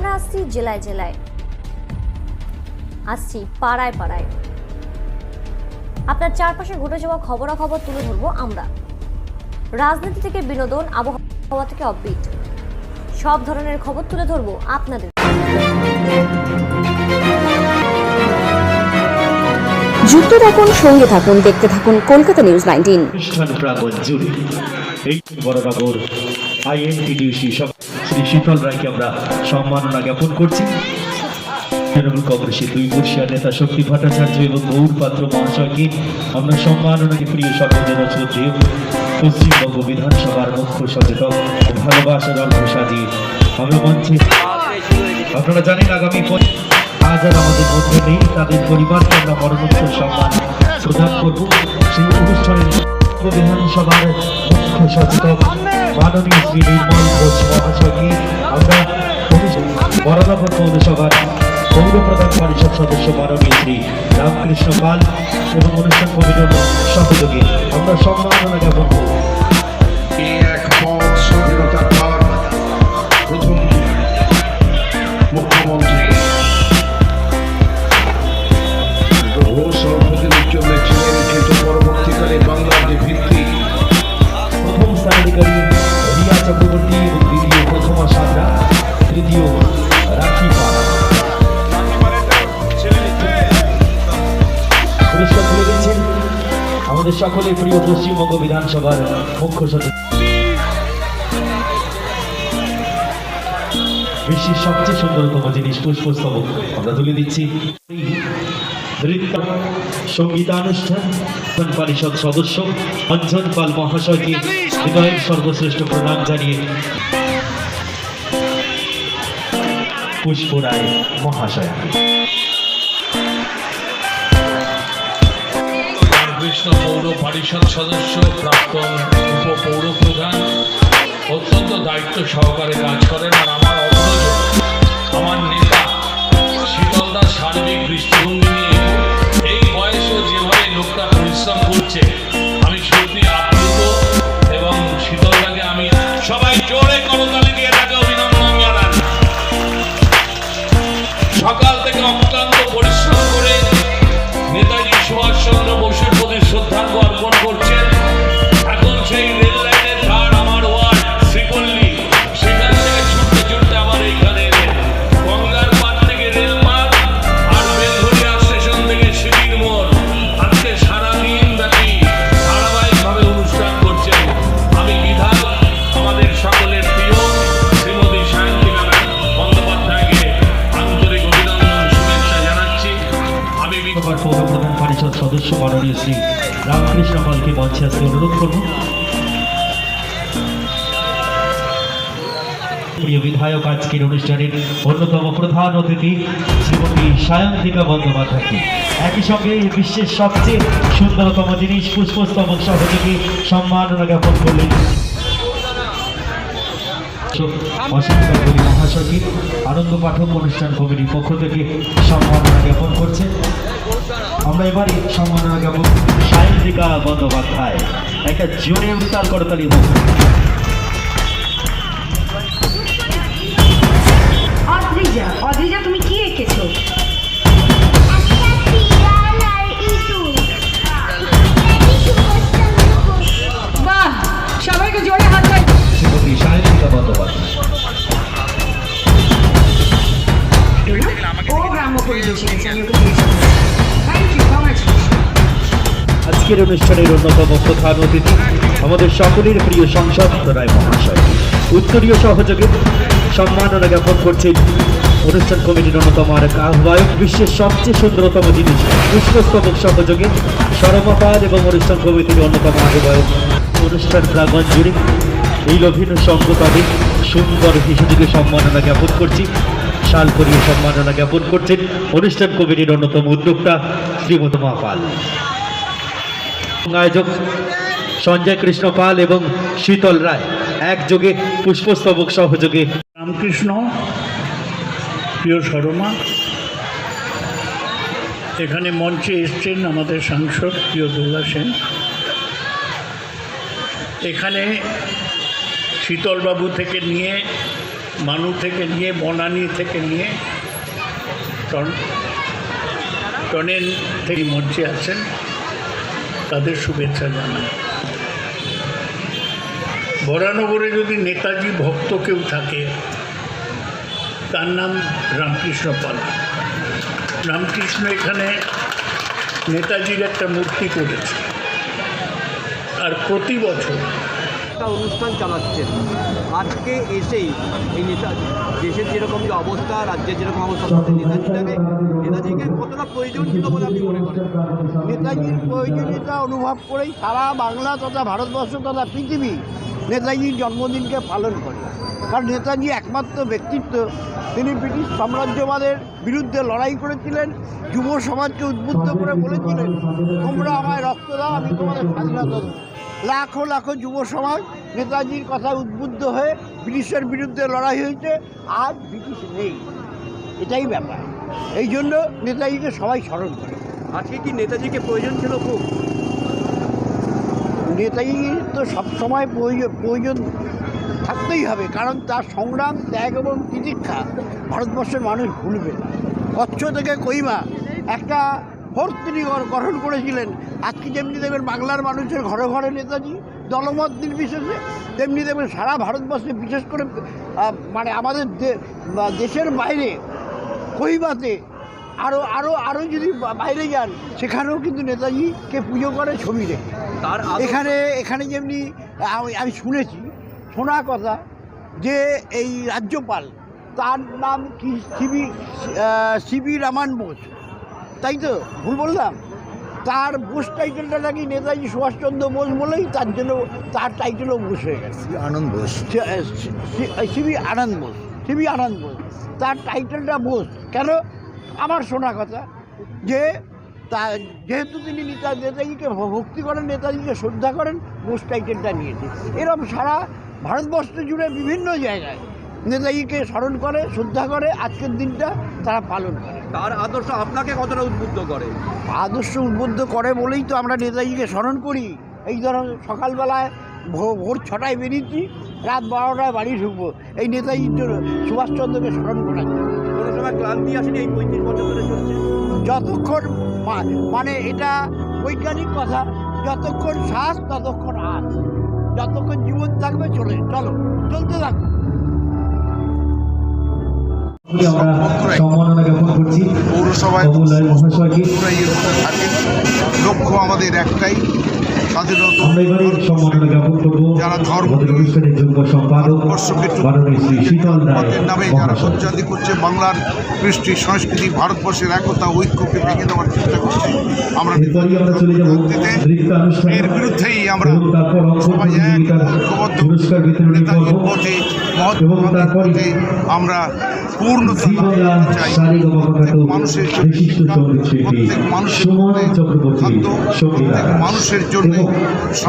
আমরা আসছি জেলায় জেলায়, আসছি পাড়ায় পাড়ায়। আপনার চারপাশে ঘটে যাওয়া খবরাখবর তুলে ধরবো আমরা। রাজনীতি থেকে বিনোদন, আবহাওয়া থেকে অফবিট, সব ধরনের খবর তুলে ধরবো আপনাদের। যুক্ত থাকুন, সঙ্গে থাকুন, দেখতে থাকুন কলকাতা নিউজ 19। অনুষ্ঠান প্রাঙ্গণ জুড়ে এই বড়নগর আইএনটিডিসি শ্রী শীতল রায়কে আমরা সম্মাননা জ্ঞাপন করছি। তৃণমূল কংগ্রেসের দুই বর্ষীয় নেতা শক্তি ভট্টাচার্য এবং গৌর পাত্র মহাশয়কে আমরা সম্মাননাকে প্রিয় সর্বজনা শ্রদ্ধেয় পশ্চিমবঙ্গ বিধানসভার মুখ্য সচেতক ভালোবাসার অল্প সাজিয়ে আমরা মঞ্চে। আপনারা জানেন আগামী আজ আর আমাদের মধ্যে নেই, তাদের পরিবারকে আমরা মরণোত্তর সম্মান প্রদান করব। সেই অনুষ্ঠানের বিধানসভার মুখ্য সচেতক মাননীয় শ্রী নির্মল ঘোষ মহাশয়কে আমরা বরানগর পৌরসভার পৌর প্রধান পরিষদ সদস্য মাননীয় শ্রী রামকৃষ্ণ পাল এবং অনুষ্ঠান কমিটির সহযোগে আমরা সম্মাননা জ্ঞাপন করব। স্বাধীনতার পর প্রথম মুখ্যমন্ত্রী ঘোষ সভাপতির জন্য ছিলেন, কিন্তু পরবর্তীকালে বাংলার যে ভিত্তি প্রথম স্থানাধিকারী রিয়া চক্রবর্তী এবং দ্বিতীয় প্রথমা সাজা, তৃতীয় রাখি পাল পুরস্কার তুলে দিচ্ছেন আমাদের সকলের প্রিয় পশ্চিমবঙ্গ বিধানসভার মুখ্য সচেতক। বিশ্বের সবচেয়ে সুন্দরতম জিনিস পুষ্পস্তবক আমরা তুলে দিচ্ছি। নৃত্য সঙ্গীতানুষ্ঠান পরিষদ সদস্য অঞ্জন পাল মহাশয়কে হৃদয়ের সর্বশ্রেষ্ঠ প্রণাম জানিয়ে পুষ্প রায় মহাশয়। কৃষ্ণ পৌর পরিষদ সদস্য, প্রাক্তন উপপৌর প্রধান, অত্যন্ত দায়িত্ব সহকারে কাজ করেন। আর আমার অগ্রজ, আমার নেতা শীতল দাস সার্বিক দৃষ্টিভঙ্গি নিয়ে এই বয়সেও যেভাবে লোকটা পরিশ্রম করছে, আমি সত্যি আপ্লুত। এবং শীতল দাকে আমি সবাই জোরে করতালি দিয়ে তাকে অভিনন্দন জানাই। সকাল থেকে অক্লান্ত পরিশ্রম করে নেতাজি সুভাষচন্দ্র বসুর প্রতি শ্রদ্ধার্ঘ্য অর্পণ করছেন। এখন সেই রেল লাইনের ধার আমার ওয়ার্ড শ্রীপল্লী, সেখান থেকে ছুটতে ছুটতে আবার এইখানে এলেন। গঙ্গার পাড় থেকে রেল মার্গ আর বেলঘরিয়া স্টেশন থেকে শিবির মোড় আজকে সারাদিন ব্যাপী ধারাবাহিকভাবে অনুষ্ঠান করছেন। আমি বিধায়ক, আমাদের সকলের প্রিয় শ্রীমতী সায়ন্তিকা বন্দ্যোপাধ্যায়কে আন্তরিক অভিনন্দন শুভেচ্ছা জানাচ্ছি। আমি পৌর প্রধান পরিষদ সদস্য মাননীয় শ্রী রামকৃষ্ণ পালকে মঞ্চে আসতে অনুরোধ করব। প্রিয় বিধায়ক আজকের অনুষ্ঠানের অন্যতম প্রধান অতিথি শ্রীমতী সায়ন্তিকা বন্দ্যোপাধ্যায়কে একই সঙ্গে বিশ্বের সবচেয়ে সুন্দরতম জিনিস পুষ্পস্তবক সহযোগী সম্মাননা জ্ঞাপন করলেন অসংখ্য মহাশয়কে আনন্দ পাঠক অনুষ্ঠান কমিটির পক্ষ থেকে সম্মাননা জ্ঞাপন করছে। আমরা এবারে সম্মাননা জ্ঞাপন সায়ন্তিকা বন্দ্যোপাধ্যায়, একটা জোরে উত্তাল করতালি হোক। অদ্রিজা, তুমি কি এঁকেছো? বাহ, সবাইকে জোরে হাত দাও। শ্রীমতী সায়ন্তিকা বন্দ্যোপাধ্যায় ও গ্রাম্য পরিবেশে গেছে, আমি ওকে দিয়েছি। Thank you, congratulation. আজকের অনুষ্ঠানের অন্যতম প্রধান অতিথি আমাদের সকলের প্রিয় সংসদ রায় মহাশয়, উত্তরীয় সহযোগে সম্মাননা জ্ঞাপন করছেন অনুষ্ঠান কমিটির অন্যতম আরেক আহ্বায়ক, বিশ্বের সবচেয়ে সুন্দরতম জিনিস পুষ্পস্তবক সহযোগে সরমাপাল এবং অনুষ্ঠান কমিটির অন্যতম আহ্বায়ক। অনুষ্ঠান প্রাঙ্গণ জুড়ে এই লভিন্য সঙ্গ তাদের সুন্দর হিসেবে সম্মাননা জ্ঞাপন করছি। শালকরীয় সম্মাননা জ্ঞাপন করছেন অনুষ্ঠান কমিটির অন্যতম উদ্যোক্তা শ্রীমতী মা পাল, আয়োজক সঞ্জয় কৃষ্ণ পাল এবং শীতল রায় একযোগে পুষ্পস্তবক সহযোগে। রামকৃষ্ণ, প্রিয় সরমা, এখানে মঞ্চে এসছেন আমাদের সাংসদ প্রিয় দুর্গা সেন। এখানে শীতলবাবু থেকে নিয়ে মানু থেকে নিয়ে বনানী থেকে নিয়ে টনেন থেকে মঞ্চে আছেন, তাদের শুভেচ্ছা জানাই। বরানগরে যদি নেতাজি ভক্ত কেউ থাকে, তার নাম রামকৃষ্ণ পাল। রামকৃষ্ণ এখানে নেতাজির একটা মূর্তি করেছে, আর প্রতি বছর একটা অনুষ্ঠান চালাচ্ছেন। আজকে এসেই এই নেতা দেশের যেরকম যে অবস্থা, রাজ্যের যেরকম অবস্থা, নেতাজিকে কতটা প্রয়োজন ছিল বলে আপনি মনে করেন? নেতাজির প্রয়োজনীয়তা অনুভব করেই সারা বাংলা তথা ভারতবর্ষ তথা পৃথিবী নেতাজির জন্মদিনকে পালন করে। কারণ নেতাজি একমাত্র ব্যক্তিত্ব, তিনি ব্রিটিশ সাম্রাজ্যবাদের বিরুদ্ধে লড়াই করেছিলেন, যুব সমাজকে উদ্বুদ্ধ করে বলেছিলেন, তোমরা আমায় রক্ত দাও, আমি তোমাদের স্বাধীনতা দেবো। লাখো লাখো যুব সমাজ নেতাজির কথা উদ্বুদ্ধ হয়ে ব্রিটিশের বিরুদ্ধে লড়াই হয়েছে। আজ ব্রিটিশ নেই, এটাই ব্যাপার। এই জন্য নেতাজিকে সবাই স্মরণ করে। আজকে কি নেতাজিকে প্রয়োজন ছিল খুব? নেতাজির তো সবসময় প্রয়োজন থাকতেই হবে, কারণ তার সংগ্রাম, ত্যাগ এবং তিতিক্ষা ভারতবর্ষের মানুষ ভুলবে না। কচ্ছ থেকে কইমা একটা ফোর্স তিনি গঠন করেছিলেন। আজকে যেমনি দেখবেন বাংলার মানুষের ঘরে ঘরে নেতাজি, দলমত নির্বিশেষে, তেমনি দেখবেন সারা ভারতবর্ষে, বিশেষ করে মানে আমাদের দেশের বাইরে কইমাতে আরও আরও আরও যদি বাইরে যান, সেখানেও কিন্তু নেতাজিকে পুজো করে ছবি রেখে। তার এখানে যেমনি আমি শুনেছি, শোনা কথা যে এই রাজ্যপাল, তার নাম কি সিবি রামান বোস, তাই তো? ভুল বললাম? তার বোস টাইটেলটা নাকি নেতাজি সুভাষচন্দ্র বোস বলেই তার জন্য তার টাইটেলও বোস হয়ে গেছে, আনন্দ বোস, সিবি আনন্দ বোস। তার টাইটেলটা বোস কেন? আমার শোনা কথা যে যেহেতু তিনি নেতাজিকে ভক্তি করেন, নেতাজিকে শ্রদ্ধা করেন, বোস টাইটেলটা নিয়েছে। এরকম সারা ভারতবর্ষ জুড়ে বিভিন্ন জায়গায় নেতাজিকে স্মরণ করে, শ্রদ্ধা করে, আজকের দিনটা তারা পালন করে। তার আদর্শ আপনাকে কতটা উদ্বুদ্ধ করে? আদর্শ উদ্বুদ্ধ করে বলেই তো আমরা নেতাজিকে স্মরণ করি। এই ধরনের সকালবেলায় ভোর 6টায় বেরিয়েছি, রাত 12টায় বাড়ি ঢুকবো, এই নেতাজির জন্য, সুভাষচন্দ্রকে স্মরণ করার জন্য। কোনো সময় ক্লান্তি আসেনি? এই 35 বছর ধরে চলছে। যতক্ষণ মানে এটা বৈজ্ঞানিক কথা, যতক্ষণ শ্বাস ততক্ষণ আস, যতক্ষণ জীবন থাকবে চলতে থাকবে। আমরা সম্মাননা জ্ঞাপন করছি পৌরসভায় মহাশয়কে। লক্ষ্য আমাদের একটাই, স্বাধীনতা। আমরা এবারে সম্মাননা জ্ঞাপন করবো যারা ধর্ম অনুষ্ঠানের যোগ্য সম্পাদক মাননীয় শ্রী শীতল রায় নামে যারা পঞ্চায়েত করছে, বাংলার কৃষ্টি সংস্কৃতি, ভারতবর্ষের একতা ঐক্যকে ভেঙে দেওয়ার চেষ্টা করছে, আমরা এরপরই আমরা চলে যাব নৃত্য অনুষ্ঠান, এর বিরুদ্ধেই আমরা তারপর সবাই এক ঐক্যবদ্ধ পুরস্কার বিতরণী নেতাজির পর্ব পথে, এবং তারপরে পথে আমরা পূর্ণতা জি বাংলা সারিগমখ্যাত মানুষের বিশিষ্ট সঙ্গীত শিল্পী সুমন চক্রবর্তী সঙ্গীরা মানুষের জন্য এবং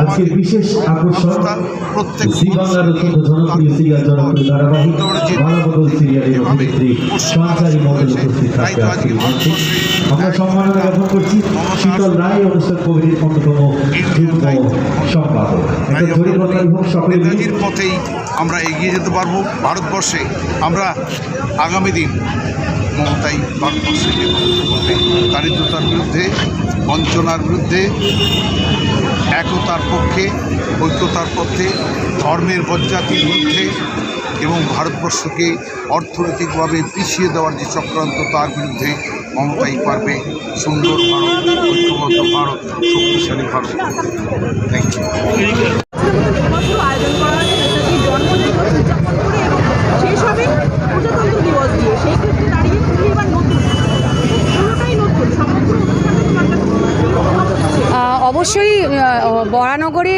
আজকের বিশেষ আকর্ষণ প্রত্যেক জি বাংলার অত্যন্ত জনপ্রিয় সিরিয়াল, জনপ্রিয় ধারাবাহিক মানবদল সিরিয়ালের অভিনেত্রী সঞ্চারী মণ্ডল উপস্থিত থাকবে আজকের মঞ্চে। আমরা সম্মাননা জ্ঞাপন করছি শীতল রায়, অনুষ্ঠান কমিটির অন্যতম যুগ্ম সম্পাদক। নেতাজির পথেই আমরা এগিয়ে যেতে পারবো। ভারতবর্ষে আমরা আগামী দিন মমতাই ভারতবর্ষে দারিদ্রতার বিরুদ্ধে, বঞ্চনার বিরুদ্ধে, একতার পক্ষে, ঐক্যতার পক্ষে, ধর্মের বজ্জাতির বিরুদ্ধে এবং ভারতবর্ষকে অর্থনৈতিকভাবে পিছিয়ে দেওয়ার যে চক্রান্ত, তার বিরুদ্ধে মমতাই পারবে সুন্দর ভারত, ঐক্যবদ্ধ ভারত, শক্তিশালী ভারত। Thank you. আয়োজন করা হয় নেতাজির জন্মদিন উদযাপন করে এবং শেষ হবে প্রজাতন্ত্র দিবস দিয়ে। সেই ক্ষেত্রে দাঁড়িয়ে খুবই এবার নতুন, পুরোটাই নতুন, সমগ্র অবশ্যই বরানগরে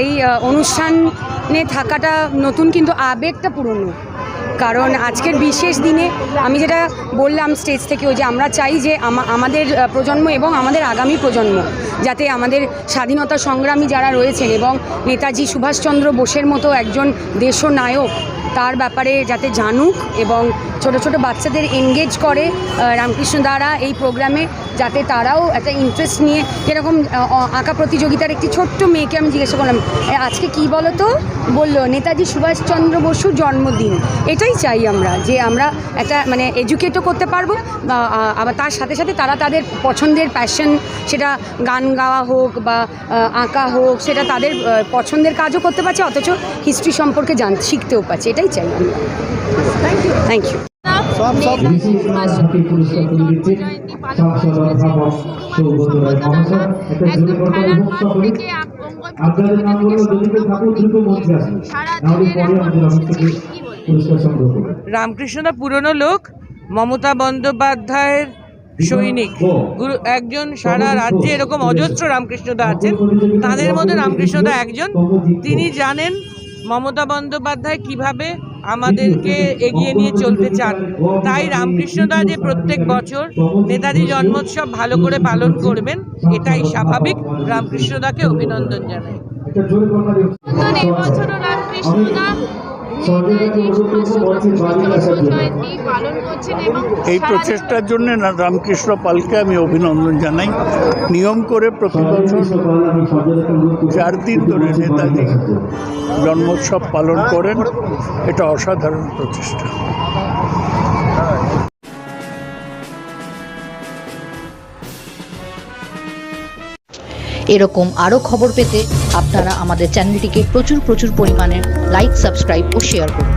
এই অনুষ্ঠানে থাকাটা নতুন, কিন্তু আবেগটা পুরনো। কারণ আজকের বিশেষ দিনে আমি যেটা বললাম স্টেজ থেকে, ওই যে আমরা চাই যে আমাদের প্রজন্ম এবং আমাদের আগামী প্রজন্ম যাতে আমাদের স্বাধীনতা সংগ্রামী যারা রয়েছেন এবং নেতাজি সুভাষচন্দ্র বোসের মতো একজন দেশনায়ক, তার ব্যাপারে যাতে জানুক এবং ছোট ছোট বাচ্চাদের এনগেজ করে রামকৃষ্ণ দ্বারা এই প্রোগ্রামে, যাতে তারাও একটা ইন্টারেস্ট নিয়ে, যেরকম আঁকা প্রতিযোগিতার একটি ছোট্ট মেয়েকে আমি জিজ্ঞাসা করলাম আজকে কী বলো তো, বললো নেতাজি সুভাষচন্দ্র বসুর জন্মদিন। এটাই এটাই চাই আমরা, যে আমরা একটা মানে এডুকেটও করতে পারবো, আবার তার সাথে সাথে তারা তাদের পছন্দের প্যাশন, সেটা গান গাওয়া হোক বা আঁকা হোক, সেটা তাদের পছন্দের কাজও করতে পারছে, অথচ হিস্ট্রি সম্পর্কে শিখতেও পারছে। এটাই চাই আমরা। Thank you. রামকৃষ্ণদা পুরনো লোক, মমতা বন্দ্যোপাধ্যায়ের সৈনিক, একজন। সারা রাজ্যে এরকম অজস্র রামকৃষ্ণদা আছেন, তাদের মধ্যে রামকৃষ্ণদা একজন। তিনি জানেন মমতা বন্দ্যোপাধ্যায় কিভাবে আমাদেরকে এগিয়ে নিয়ে চলতে চান। তাই রামকৃষ্ণদা যে প্রত্যেক বছর নেতাজি জন্মোৎসব ভালো করে পালন করবেন, এটাই স্বাভাবিক। রামকৃষ্ণদাকে অভিনন্দন জানাই। এই প্রচেষ্টার জন্য রামকৃষ্ণ পালকে আমি অভিনন্দন জানাই। নিয়ম করে প্রতি বছর 4 দিন ধরে নেতাজি জন্মোৎসব পালন করেন, এটা অসাধারণ প্রচেষ্টা। এরকম আরও খবর পেতে আপনারা আমাদের চ্যানেলটিকে প্রচুর পরিমাণে লাইক, সাবস্ক্রাইব ও শেয়ার করুন।